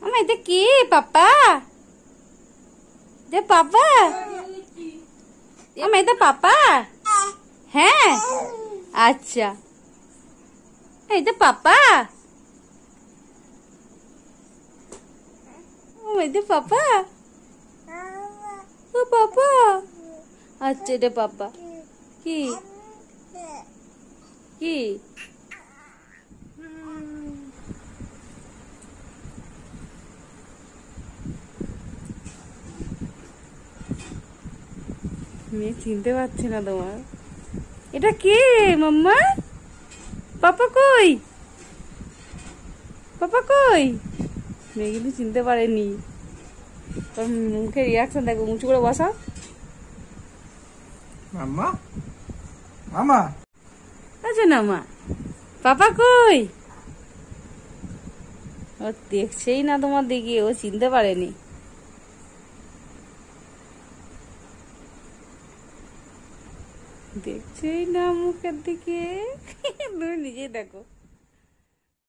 মামা এটা কি পাপা? এটা পাপা? মামা এটা পাপা? হ্যাঁ আচ্ছা, এটা পাপা? এটা পাপা? ও পাপা, আচ্ছা এটা পাপা। কি কি মেয়ে চিনতে পারছি না তোমার। এটা কে মাম্মা? পাপা কই? পাপা কই? মেয়ে কিন্তু চিনতে পারেনি। তোর মুখে রিয়াকশন দেখো, উঁচু করে বসাও। মাম্মা মামা আচ্ছা না মা, পাপা কই? ও দেখছেই না তোমার দিকে, ও চিনতে পারেনি। দেখছেই না মুখের দিকে। তুমি নিজেই দেখো।